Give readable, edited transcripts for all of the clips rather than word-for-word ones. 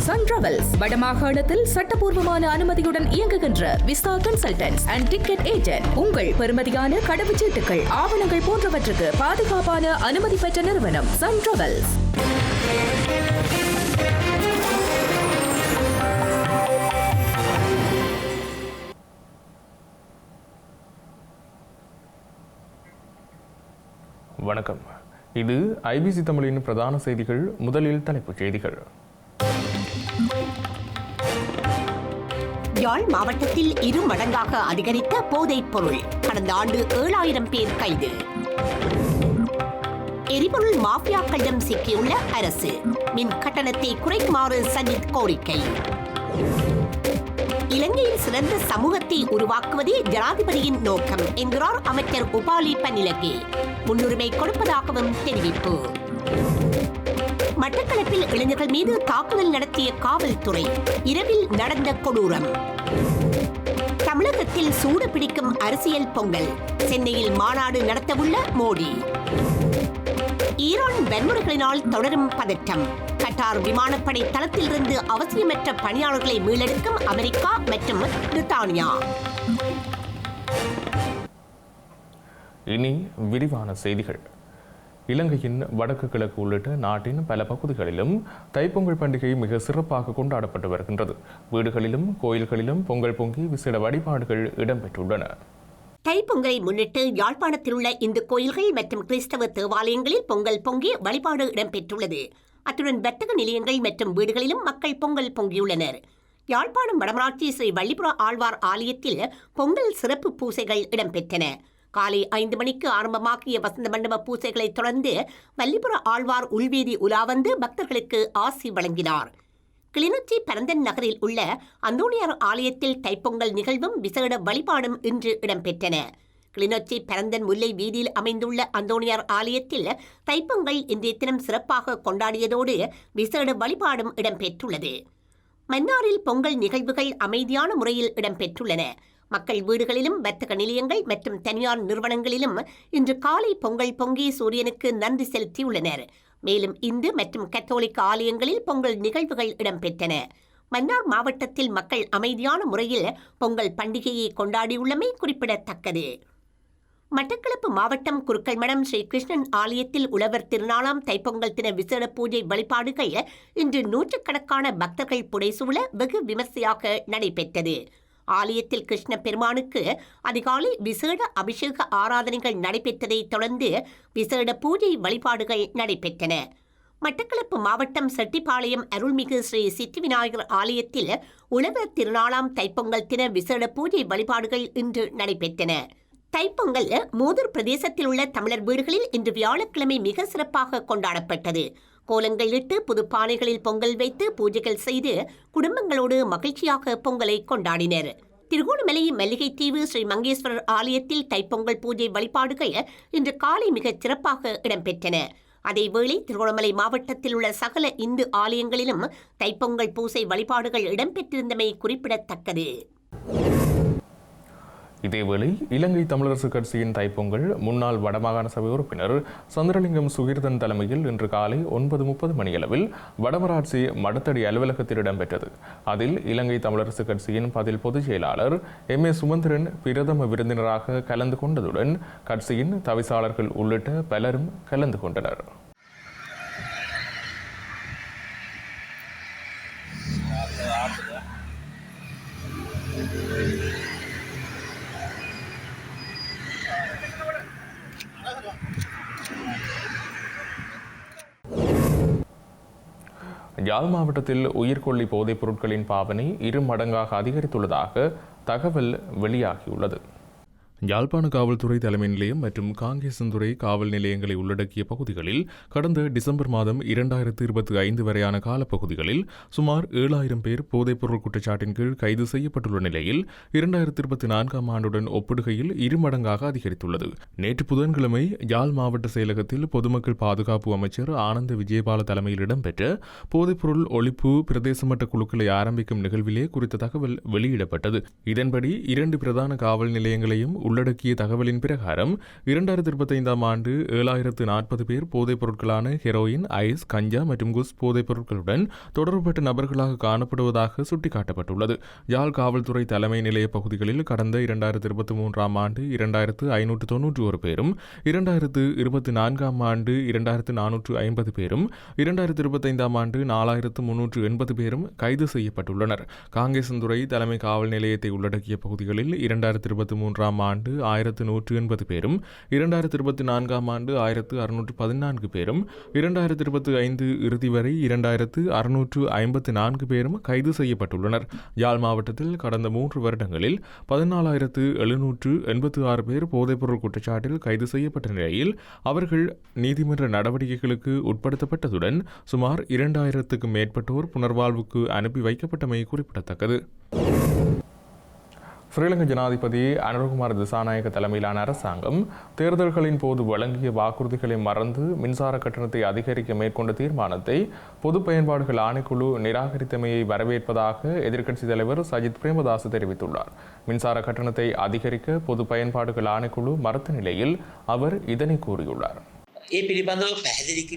Sun travels வடமாகாணத்தில் சட்டபூர்வமான அனுமதியுடன் இயங்குகின்ற visa consultants and ticket agent. உங்கள் பெறுமதியான கடவுச்சீட்டுகள், ஆவணங்கள் போன்றவற்றுக்கு பாதுகாப்பான அனுமதி பெற்ற நிறுவனம் சன் டிராவல்ஸ். வணக்கம். இது ஐபிசி தமிழின் பிரதான செய்திகள். முதலில் தலைப்புச் செய்திகள். யாழ் மாவட்டத்தில் 2 மடங்காக அதிகரித்த போதைப் பொருள். கடந்த ஆண்டு 7000 பேர் கைது. எரிபொருள் மாஃபியாக்களிடம் சிக்கியுள்ள அரசு. மின் கட்டணத்தை குறைக்குமாறு சஜித் கோரிக்கை. இலங்கையில் சிறந்த சமூகத்தை உருவாக்குவதே ஜனாதிபதியின் நோக்கம் என்கிறார் அமைச்சர் உபாலி பன்னிலகே. முன்னுரிமை கொடுப்பதாகவும் தெரிவிப்பு. மட்டக்களப்பில் இளைஞர்கள் மீது தாக்குதல் நடத்திய காவல்துறை. இரவில் நடந்த கொடூரம். தமிழகத்தில் சூடு பிடிக்கும் அரசியல் பொங்கல். சென்னையில் மாநாடு நடத்தவுள்ள மோடி. ஈரான் வன்முறைகளினால் தொடரும் பதற்றம். கட்டார் விமானப்படை தளத்திலிருந்து அவசியமற்ற பணியாளர்களை மீளெடுக்கும் அமெரிக்கா மற்றும் பிரித்தானியா. இனி விரிவான செய்திகள். இலங்கையின் வடக்கு கிழக்கு உள்ளிட்ட நாட்டின் பல பகுதிகளிலும் தைப்பொங்கல் பண்டிகை மிக சிறப்பாக கொண்டாடப்பட்டு வருகின்றது. வீடுகளிலும் கோயில்களிலும் பொங்கல் பொங்கி விசேட வழிபாடுகள் இடம்பெற்றுள்ளன. தைப்பொங்கலை முன்னிட்டு யாழ்ப்பாணத்தில் உள்ள இந்து கோயில்கள் மற்றும் கிறிஸ்தவ தேவாலயங்களில் பொங்கல் பொங்கி வழிபாடு இடம்பெற்றுள்ளது. அத்துடன் வர்த்தக நிலையங்கள் மற்றும் வீடுகளிலும் மக்கள் பொங்கல் பொங்கியுள்ளனர். யாழ்ப்பாணம் வடமராட்சி ஸ்ரீ வள்ளிபுர ஆழ்வார் ஆலயத்தில் பொங்கல் சிறப்பு பூசைகள் இடம்பெற்றன. காலை 5 மணிக்கு ஆரம்பமாகிய வசந்த மண்டப பூசைகளை தொடர்ந்து வள்ளிபுர ஆழ்வார் உள்வீதி உலா வந்து பக்தர்களுக்கு ஆசி வழங்கினார். கிளிநொச்சி பரந்தன் நகரில் உள்ள அந்தோணியார் ஆலயத்தில் தைப்பொங்கல் நிகழ்வும் விசேட வழிபாடும் இன்று இடம்பெற்றன. கிளிநொச்சி பரந்தன் முல்லை வீதியில் அமைந்துள்ள அந்தோணியார் ஆலயத்தில் தைப்பொங்கல் இன்றைய தினம் சிறப்பாக கொண்டாடியதோடு விசேட வழிபாடும் இடம்பெற்றுள்ளது. மன்னாரில் பொங்கல் நிகழ்வுகள் அமைதியான முறையில் இடம்பெற்றுள்ளன. மக்கள் வீடுகளிலும் வர்த்தக நிலையங்கள் மற்றும் தனியார் நிறுவனங்களிலும் இன்று காலை பொங்கல் பொங்கி சூரியனுக்கு நன்றி செலுத்தியுள்ளனர். மேலும் இந்து மற்றும் கத்தோலிக்க ஆலயங்களில் பொங்கல் நிகழ்வுகள் இடம்பெற்றன. மன்னார் மாவட்டத்தில் மக்கள் அமைதியான முறையில் பொங்கல் பண்டிகையை கொண்டாடியுள்ளமை குறிப்பிடத்தக்கது. மட்டக்களப்பு மாவட்டம் குருக்கள்மடம் ஸ்ரீ கிருஷ்ணன் ஆலயத்தில் உழவர் திருநாளாம் தைப்பொங்கல் தின விசேட பூஜை வழிபாடுகள் இன்று நூற்றுக்கணக்கான பக்தர்கள் புடைசூழ வெகு விமர்சையாக நடைபெற்றது. ஆலயத்தில் கிருஷ்ண பெருமானுக்கு அதிகாலை விசேட அபிஷேக ஆராதனைகள் நடைபெற்றதை தொடர்ந்து விசேட பூஜை வழிபாடுகள் நடைபெற்றன. மட்டக்களப்பு மாவட்டம் செட்டிப்பாளையம் அருள்மிகு ஸ்ரீ சித்தி விநாயகர் ஆலயத்தில் உழவர் திருநாளாம் தைப்பொங்கல் தின விசேட பூஜை வழிபாடுகள் இன்று நடைபெற்றன. தைப்பொங்கல் மூதூர் பிரதேசத்தில் உள்ள தமிழர் வீடுகளில் இன்று வியாழக்கிழமை மிக சிறப்பாக கொண்டாடப்பட்டது. கோலங்கள் இட்டு புது பானைகளில் பொங்கல் வைத்து பூஜைகள் செய்து குடும்பங்களோடு மகிழ்ச்சியாக பொங்கலை கொண்டாடினர். திருகோணமலை மல்லிகைத்தீவு ஸ்ரீ மங்கேஸ்வரர் ஆலயத்தில் தைப்பொங்கல் பூஜை வழிபாடுகள் இன்று காலை மிகச் சிறப்பாக இடம்பெற்றன. அதேவேளை திருகோணமலை மாவட்டத்தில் உள்ள சகல இந்து ஆலயங்களிலும் தைப்பொங்கல் பூசை வழிபாடுகள் இடம்பெற்றிருந்தமை குறிப்பிடத்தக்கது. இதேவேளை இலங்கை தமிழரசு கட்சியின் தைப்பொங்கல் முன்னாள் வடமாகாண சபை உறுப்பினர் சந்திரலிங்கம் சுகீர்தன் தலைமையில் இன்று காலை 9:30 மணியளவில் வடமராட்சி மடத்தடி அலுவலகத்தில் இடம்பெற்றது. அதில் இலங்கை தமிழரசு கட்சியின் பதில் பொதுச் செயலாளர் எம். சுமந்திரன் பிரதம விருந்தினராக கலந்து கொண்டதுடன் கட்சியின் தவிசாளர்கள் உள்ளிட்ட பலரும் கலந்து கொண்டனர். யாழ் மாவட்டத்தில் உயிர்கொல்லி போதைப் பொருட்களின் பாவனை 2 மடங்காக அதிகரித்துள்ளதாக தகவல் வெளியாகியுள்ளது. யாழ்ப்பாண காவல்துறை தலைமை நிலையம் மற்றும் காங்கேசன்துறை காவல் நிலையங்களை உள்ளடக்கிய பகுதிகளில் கடந்த டிசம்பர் மாதம் 2025 வரையான காலப்பகுதிகளில் சுமார் 7000 பேர் போதைப்பொருள் குற்றச்சாட்டின் கீழ் கைது செய்யப்பட்டுள்ள நிலையில் 2024 ஆண்டுடன் ஒப்பிடுகையில் 2 மடங்காக அதிகரித்துள்ளது. நேற்று புதன்கிழமை யாழ் மாவட்ட செயலகத்தில் பொதுமக்கள் பாதுகாப்பு அமைச்சர் ஆனந்த விஜயபால தலைமையில் இடம்பெற்ற போதைப்பொருள் ஒழிப்பு பிரதேச மட்ட குழுக்களை ஆரம்பிக்கும் நிகழ்விலே குறித்த தகவல் வெளியிடப்பட்டது. இதன்படி 2 பிரதான காவல் நிலையங்களையும் உள்ளடக்கிய தகவலின் பிரகாரம் 2025 ஆண்டு 7040 பேர் போதைப் பொருட்களான ஹெரோயின், ஐஸ், கஞ்சா மற்றும் குஸ் போதைப் பொருட்களுடன் தொடர்புபட்ட நபர்களாக காணப்படுவதாக சுட்டிக்காட்டப்பட்டுள்ளது. யாழ் காவல்துறை தலைமை நிலைய பகுதிகளில் கடந்த 2023 ஆண்டு 2591 பேரும், 2024 ஆண்டு 2450 பேரும், 2025 ஆண்டு 4380 பேரும் கைது செய்யப்பட்டுள்ளனர். காங்கேசன்துறை தலைமை காவல் நிலையத்தை உள்ளடக்கிய பகுதிகளில் 2023 ஆண்டு 1180 பேரும், 2024 ஆண்டு 1614 பேரும், 2025 இறுதி வரை 2654 பேரும் கைது செய்யப்பட்டுள்ளனர். யாழ் மாவட்டத்தில் கடந்த 3 வருடங்களில் 14,786 பேர் போதைப்பொருள் குற்றச்சாட்டில் கைது செய்யப்பட்ட நிலையில் அவர்கள் நீதிமன்ற நடவடிக்கைகளுக்கு உட்படுத்தப்பட்டதுடன் சுமார் 2000க்கும் மேற்பட்டோர் புனர்வாழ்வுக்கு அனுப்பி வைக்கப்பட்டமை குறிப்பிடத்தக்கது. ஸ்ரீலங்கா ஜனாதிபதி அனுரகுமார் திசாநாயக்க தலைமையிலான அரசாங்கம் தேர்தல்களின் போது வழங்கிய வாக்குறுதிகளை மறந்து மின்சார கட்டணத்தை அதிகரிக்க மேற்கொண்ட தீர்மானத்தை பொது பயன்பாடுகள் ஆணைக்குழு நிராகரித்தமையை வரவேற்பதாக எதிர்க்கட்சித் தலைவர் சஜித் பிரேமதாஸ் தெரிவித்துள்ளார். மின்சார கட்டணத்தை அதிகரிக்க பொது பயன்பாடுகள் ஆணைக்குழு மறுத்த நிலையில் அவர் இதனை கூறியுள்ளார்.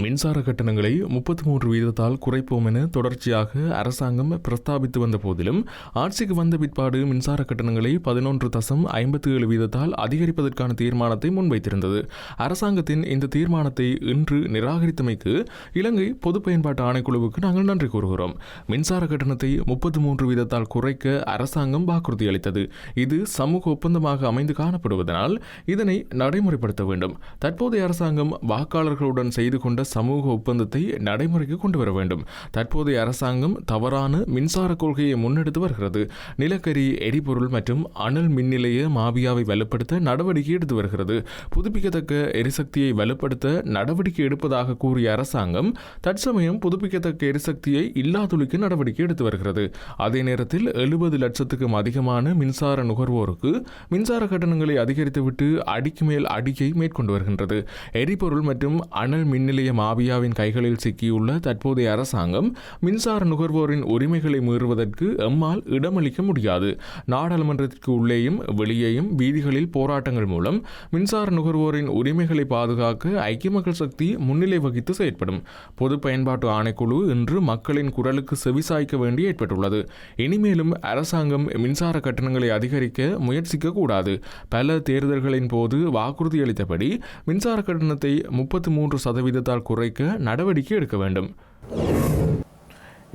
மின்சார கட்டணங்களை 33% குறைப்போம் என தொடர்ச்சியாக அரசாங்கம் பிரஸ்தாபித்து வந்த போதிலும் ஆட்சிக்கு வந்த பிற்பாடு மின்சார கட்டணங்களை 11.57% அதிகரிப்பதற்கான தீர்மானத்தை முன்வைத்திருந்தது. அரசாங்கத்தின் இந்த தீர்மானத்தை இன்று நிராகரித்தமைக்கு இலங்கை பொது பயன்பாட்டு ஆணைக்குழுவுக்கு நாங்கள் நன்றி கூறுகிறோம். மின்சார கட்டணத்தை 33% குறைக்க அரசாங்கம் வாக்குறுதி அளித்தது. இது சமூக ஒப்பந்தமாக அமைந்து காணப்படுவதனால் இதனை நடைமுறைப்படுத்த வேண்டும். தற்போதைய அரசாங்கம் வாக்காளர்களுடன் செய்து கொண்ட சமூக ஒப்பந்தத்தை நடைமுறைக்கு கொண்டு வர வேண்டும். தற்போதைய அரசாங்கம் தவறான மின்சார கொள்கையை முன்னெடுத்து வருகிறது. நிலக்கரி, எரிபொருள் மற்றும் அனல் மின் நிலைய மாபியாவை வலுப்படுத்த நடவடிக்கை எடுத்து வருகிறது. புதுப்பிக்கத்தக்க எரிசக்தியை வலுப்படுத்த நடவடிக்கை எடுப்பதாக கூறிய அரசாங்கம் தற்சமயம் புதுப்பிக்கத்தக்க எரிசக்தியை இல்லாதொழிக்க நடவடிக்கை எடுத்து வருகிறது. அதே நேரத்தில் 70 லட்சத்துக்கும் அதிகமான மின்சார நுகர்வோருக்கு மின்சார கட்டணங்களை அதிகரித்துவிட்டு அடிக்கு மேல் அடிக்கை மேற்கொண்டு வருகின்றது. எரிபொருள் மற்றும் அனல் மின் நிலைய மாபியாவின் கைகளில் சிக்கியுள்ள தற்போதைய அரசாங்கம் மின்சார நுகர்வோரின் உரிமைகளை மீறுவதற்கு எம்மால் இடமளிக்க முடியாது. நாடாளுமன்றத்திற்கு உள்ளேயும் வெளியேயும் வீதிகளில் போராட்டங்கள் மூலம் மின்சார நுகர்வோரின் உரிமைகளை பாதுகாக்க ஐக்கிய மக்கள் சக்தி முன்னிலை வகித்து செயற்படும். பொது பயன்பாட்டு ஆணைக்குழு இன்று மக்களின் குரலுக்கு செவிசாய்க்க வேண்டி ஏற்பட்டுள்ளது. இனிமேலும் அரசாங்கம் மின்சார கட்டணங்களை அதிகரிக்க முயற்சிக்க கூடாது. பல தேர்தல்களின் போது வாக்குறுதி அளித்தபடி மின்சார கட்டணத்தை 33% குறைக்க நடவடிக்கை எடுக்க வேண்டும்.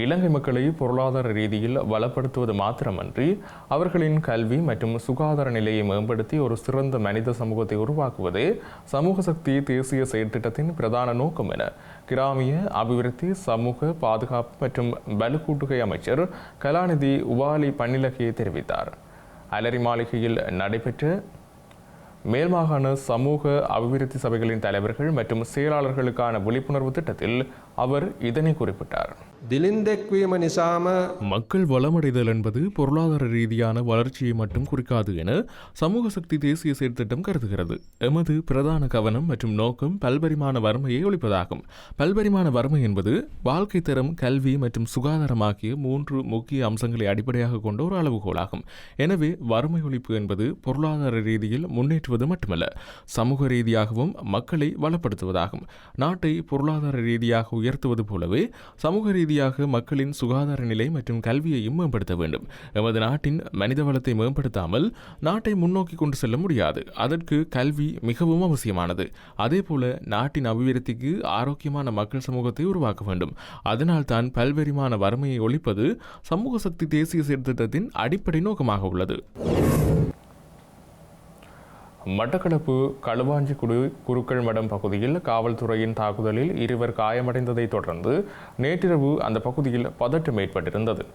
இலங்கை மக்களை பொருளாதார ரீதியில் வளப்படுத்துவது மாத்திரமன்றி அவர்களின் கல்வி மற்றும் சுகாதார நிலையை மேம்படுத்தி ஒரு சிறந்த மனித சமூகத்தை உருவாக்குவதே சமூக சக்தி தேசிய செயற்திட்டத்தின் பிரதான நோக்கம் என கிராமிய அபிவிருத்தி, சமூக பாதுகாப்பு மற்றும் வலுக்கூட்டுகை அமைச்சர் கலாநிதி உவாலி பன்னிலகே தெரிவித்தார். அலரி மாளிகையில் நடைபெற்ற மேல்மாகாண சமூக அபிவிருத்தி சபைகளின் தலைவர்கள் மற்றும் செயலாளர்களுக்கான விழிப்புணர்வு திட்டத்தில் அவர் இதனை குறிப்பிட்டார். மக்கள் வளமடைதல் என்பது பொருளாதார ரீதியான வளர்ச்சியை மட்டும் குறிக்காது என சமூக சக்தி தேசிய செயற்திட்டம் கருதுகிறது. எமது பிரதான கவனம் மற்றும் நோக்கம் பல்பரிமாண வறுமையை ஒழிப்பதாகும். பல்பரிமாண வறுமை என்பது வாழ்க்கை தரம், கல்வி மற்றும் சுகாதாரம் ஆகிய 3 முக்கிய அம்சங்களை அடிப்படையாக கொண்ட ஒரு அளவுகோலாகும். எனவே வறுமை ஒழிப்பு என்பது பொருளாதார ரீதியில் முன்னேற்றுவது மட்டுமல்ல, சமூக ரீதியாகவும் மக்களை வளப்படுத்துவதாகும். நாட்டை பொருளாதார ரீதியாக உயர்த்துவது போலவே சமூக ரீதியாக மக்களின் சுகாதார நிலை மற்றும் கல்வியையும் மேம்படுத்த வேண்டும். எமது நாட்டின் மனித வளத்தை மேம்படுத்தாமல் நாட்டை முன்னோக்கி கொண்டு செல்ல முடியாது. அதற்கு கல்வி மிகவும் அவசியமானது. அதேபோல நாட்டின் அபிவிருத்திக்கு ஆரோக்கியமான மக்கள் சமூகத்தை உருவாக்க வேண்டும். அதனால் தான் பல்வேறுமான வறுமையை ஒழிப்பது சமூக சக்தி தேசிய செயற்திட்டத்தின் அடிப்படை நோக்கமாக உள்ளது. மட்டக்களப்பு களுவாஞ்சிக்குடி குருக்கள் மடம் பகுதியில் காவல்துறையின் தாக்குதலில் 2 காயமடைந்ததை தொடர்ந்து நேற்றிரவு அந்த பகுதியில் பதட்டம் ஏற்பட்டிருந்தது.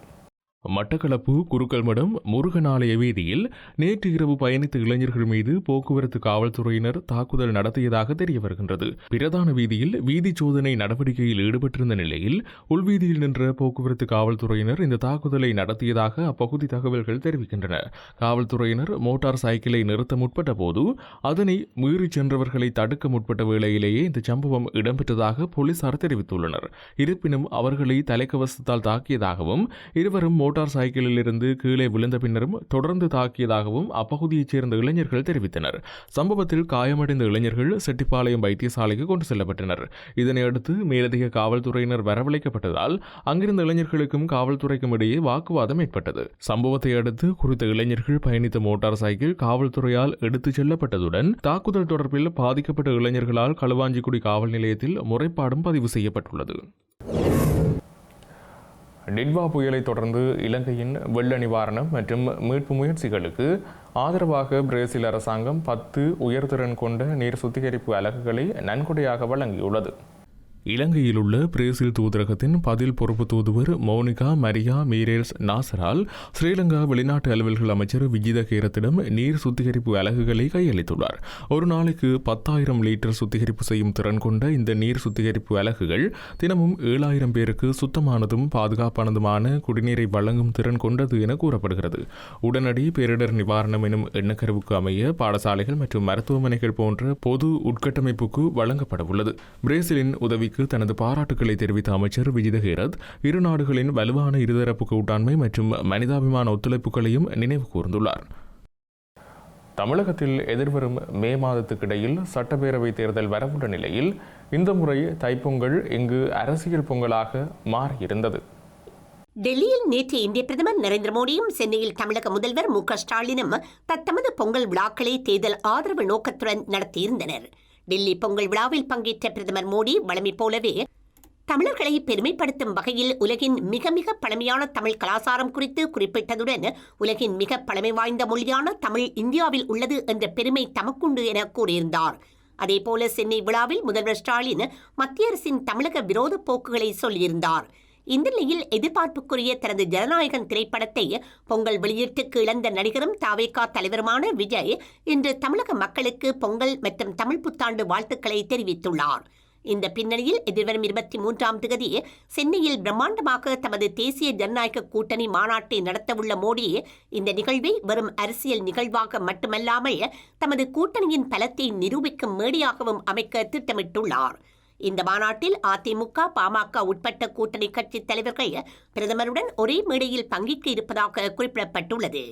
மட்டக்களப்பு குருக்கள்மடம் முருகன் ஆலய வீதியில் நேற்று இரவு பயணித்த இளைஞர்கள் மீது போக்குவரத்து காவல்துறையினர் தாக்குதல் நடத்தியதாக தெரிய வருகின்றது. பிரதான வீதியில் வீதி சோதனை நடவடிக்கையில் ஈடுபட்டிருந்த நிலையில் உள்வீதியில் நின்ற போக்குவரத்து காவல்துறையினர் இந்த தாக்குதலை நடத்தியதாக அப்பகுதி தகவல்கள் தெரிவிக்கின்றன. காவல்துறையினர் மோட்டார் சைக்கிளை நிறுத்த முற்பட்ட போது அதனை மீறி சென்றவர்களை தடுக்க முற்பட்ட வேளையிலேயே இந்த சம்பவம் இடம்பெற்றதாக போலீசார் தெரிவித்துள்ளனர். இருப்பினும் அவர்களை தலைக்கவசத்தால் தாக்கியதாகவும் இருவரும் மோட்டார் சைக்கிளில் இருந்து கீழே விழுந்த பின்னரும் தொடர்ந்து தாக்கியதாகவும் அப்பகுதியைச் சேர்ந்த இளைஞர்கள் தெரிவித்தனர். சம்பவத்தில் காயமடைந்த இளைஞர்கள் செட்டிப்பாளையம் வைத்தியசாலைக்கு கொண்டு செல்லப்பட்டனர். இதனையடுத்து மேலதிக காவல்துறையினர் வரவழைக்கப்பட்டதால் அங்கிருந்த இளைஞர்களுக்கும் காவல்துறைக்கும் இடையே வாக்குவாதம் ஏற்பட்டது. சம்பவத்தை அடுத்து குறித்த இளைஞர்கள் பயணித்த மோட்டார் சைக்கிள் காவல்துறையால் எடுத்துச் செல்லப்பட்டதுடன் தாக்குதல் தொடர்பில் பாதிக்கப்பட்ட இளைஞர்களால் களுவாஞ்சிக்குடி காவல் நிலையத்தில் முறைப்பாடும் பதிவு செய்யப்பட்டுள்ளது. டிட்வா புயலை தொடர்ந்து இலங்கையின் வெள்ள நிவாரணம் மற்றும் மீட்பு முயற்சிகளுக்கு ஆதரவாக பிரேசில் அரசாங்கம் 10 உயர்திறன் கொண்ட நீர் சுத்திகரிப்பு அலகுகளை நன்கொடையாக வழங்கியுள்ளது. இலங்கையில் உள்ள பிரேசில் தூதரகத்தின் பதில் பொறுப்பு தூதுவர் மோனிகா மரியா மீரேல்ஸ் நாசரால் ஸ்ரீலங்கா வெளிநாட்டு அலுவல்கள் அமைச்சர் விஜித கேரத்திடம் நீர் சுத்திகரிப்பு அலகுகளை கையளித்துள்ளார். ஒரு நாளைக்கு 10,000 லிட்டர் சுத்திகரிப்பு செய்யும் திறன் கொண்ட இந்த நீர் சுத்திகரிப்பு அலகுகள் தினமும் 7,000 பேருக்கு சுத்தமானதும் பாதுகாப்பானதுமான குடிநீரை வழங்கும் திறன் கொண்டது என கூறப்படுகிறது. உடனடி பேரிடர் நிவாரணம் எனும் எண்ணக்கருவுக்கு அமைய பாடசாலைகள் மற்றும் மருத்துவமனைகள் போன்ற பொது உட்கட்டமைப்புக்கு வழங்கப்பட உள்ளது. பிரேசிலின் உதவி தனது பாராட்டுக்களை தெரிவித்த அமைச்சர் விஜித ஹேரத் இரு நாடுகளின் வலுவான இருதரப்பு கூட்டாண்மை மற்றும் மனிதாபிமான ஒத்துழைப்புகளையும் நினைவு கூர்ந்துள்ளார். தமிழகத்தில் எதிர்வரும் மே மாதத்துக்கிடையில் சட்டப்பேரவை தேர்தல் வரவுள்ள நிலையில் இந்த முறை தைப்பொங்கல் இங்கு அரசியல் பொங்கலாக மாறியிருந்தது. டெல்லியில் நேற்று இந்திய பிரதமர் நரேந்திர மோடியும் சென்னையில் தமிழக முதல்வர் மு.க. ஸ்டாலினும் தத்தமது பொங்கல் விழாக்களை தேர்தல் ஆதரவு நோக்கத்துடன் நடத்தியிருந்தனர். டெல்லி பொங்கல் விழாவில் பங்கேற்ற பிரதமர் மோடி வழமை போலவே தமிழர்களை பெருமைப்படுத்தும் வகையில் உலகின் மிக மிக பழமையான தமிழ் கலாச்சாரம் குறித்து குறிப்பிட்டதுடன் உலகின் மிக பழமை வாய்ந்த மொழியான தமிழ் இந்தியாவில் உள்ளது என்ற பெருமை தமக்குண்டு என கூறியிருந்தார். அதேபோல சென்னை விழாவில் முதல்வர் ஸ்டாலின் மத்திய அரசின் தமிழக விரோத போக்குகளை சொல்லியிருந்தார். இந்த நிலையில் எதிர்பார்ப்புக்குரிய தனது ஜனநாயகன் திரைப்படத்தை பொங்கல் வெளியீட்டுக்கு இழந்த நடிகரும் தாவேகா தலைவருமான விஜய் இன்று தமிழக மக்களுக்கு பொங்கல் மற்றும் தமிழ் புத்தாண்டு வாழ்த்துக்களை தெரிவித்துள்ளார். இந்த பின்னணியில் எதிர்வரும் 23ஆம் தேதி சென்னையில் பிரம்மாண்டமாக தமது தேசிய ஜனநாயக கூட்டணி மாநாட்டை நடத்தவுள்ள மோடி இந்த நிகழ்வை வெறும் அரசியல் நிகழ்வாக மட்டுமல்லாமல் தமது கூட்டணியின் பலத்தை நிரூபிக்கும் மேடையாகவும் அமைக்க திட்டமிட்டுள்ளார். இந்த மாநாட்டில் அதிமுக, பாமக உட்பட்ட கூட்டணி கட்சி தலைவர்கள் பிரதமருடன் ஒரே மேடையில் பங்கேற்க இருப்பதாக குறிப்பிடப்பட்டுள்ளது.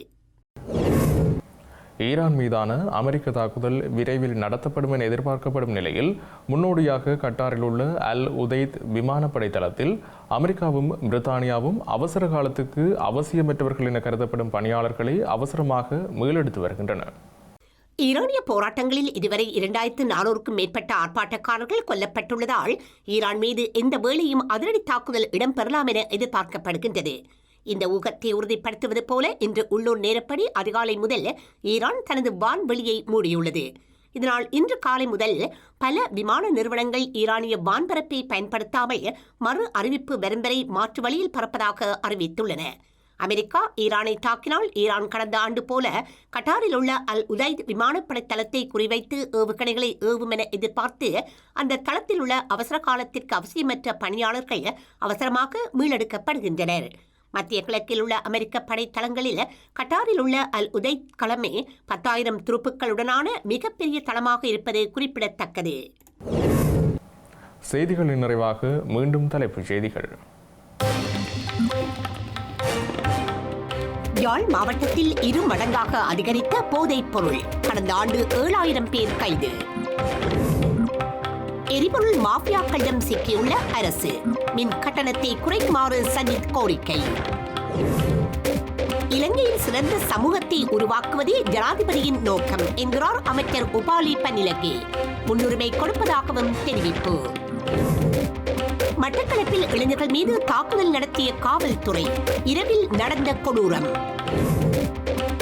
ஈரான் மீதான அமெரிக்க தாக்குதல் விரைவில் நடத்தப்படும் என எதிர்பார்க்கப்படும் நிலையில் முன்னோடியாக கட்டாரில் உள்ள அல் உதைத் விமானப்படை தளத்தில் அமெரிக்காவும் பிரித்தானியாவும் அவசர காலத்துக்கு அவசியமற்றவர்கள் என கருதப்படும் பணியாளர்களை அவசரமாக மீளெடுத்து வருகின்றன. ஈரானிய போராட்டங்களில் இதுவரை 2,400க்கும் மேற்பட்ட ஆர்ப்பாட்டக்காரர்கள் கொல்லப்பட்டுள்ளதால் ஈரான் மீது எந்த வேளையும் அதிரடி தாக்குதல் இடம்பெறலாம் என எதிர்பார்க்கப்படுகின்றது. இந்த ஊகத்தை உறுதிப்படுத்துவது போல இன்று உள்ளூர் நேரப்படி அதிகாலை முதல் ஈரான் தனது வான்வெளியை மூடியுள்ளது. இதனால் இன்று காலை முதல் பல விமான நிறுவனங்கள் ஈரானிய வான்பரப்பை பயன்படுத்தாமல் மறு அறிவிப்பு வரும் வரை மாற்று வழியில் பறப்பதாக அறிவித்துள்ளன. அமெரிக்கா ஈரானை தாக்கினால் ஈரான் கடந்த ஆண்டு போல கட்டாரில் உள்ள அல் உதைத் விமானப்படை தளத்தை குறிவைத்து ஏவுகணைகளை ஏவும் என எதிர்பார்த்து அந்த தளத்தில் உள்ள அவசர காலத்திற்கு அவசியமற்ற பணியாளர்கள் அவசரமாக மீளெடுக்கப்படுகின்றனர். மத்திய கிழக்கில் உள்ள அமெரிக்க படை தளங்களில் கட்டாரில் உள்ள அல் உதைத் களமே 10,000 துருப்புக்களுடனான மிகப்பெரிய தளமாக இருப்பது குறிப்பிடத்தக்கது. செய்திகளின் நிறைவாக மீண்டும் தலைப்புச் செய்திகள். யாழ் மாவட்டத்தில் 2 மடங்காக அதிகரித்த போதைப் பொருள். கடந்த ஆண்டு 7,000 பேர் கைது. எரிபொருள் மாஃபியாக்களிடம் சிக்கியுள்ள அரசு. மின் கட்டணத்தை குறைக்குமாறு சஜித் கோரிக்கை. இலங்கையில் சிறந்த சமூகத்தை உருவாக்குவதே ஜனாதிபதியின் நோக்கம் என்கிறார் அமைச்சர் உபாலி பன்னிலகே. முன்னுரிமை கொடுப்பதாகவும் தெரிவிப்பு. மட்டக்களப்பில் இளைஞர்கள் மீது தாக்குதல் நடத்திய காவல்துறை. இரவில் நடந்த கொடூரம்.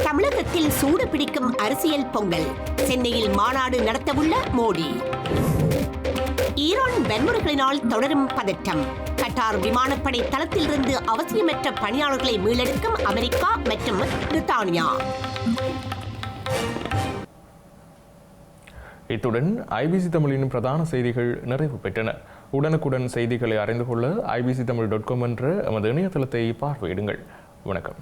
தமிழகத்தில் சூடு பிடிக்கும் அரசியல் பொங்கல். சென்னையில் மாநாடு நடத்தவுள்ள மோடி. ஈரான் வன்முறைகளினால் தொடரும் பதற்றம். கட்டார் விமானப்படை தளத்திலிருந்து அவசியமற்ற பணியாளர்களை மீளெடுக்கும் அமெரிக்கா மற்றும் பிரித்தானியா. இத்துடன் ஐபிசி தமிழின் பிரதான செய்திகள் நிறைவு பெற்றன. உடனுக்குடன் செய்திகளை அறிந்து கொள்ள ibctamil.com என்ற எமது இணையதளத்தை பார்வையிடுங்கள். வணக்கம்.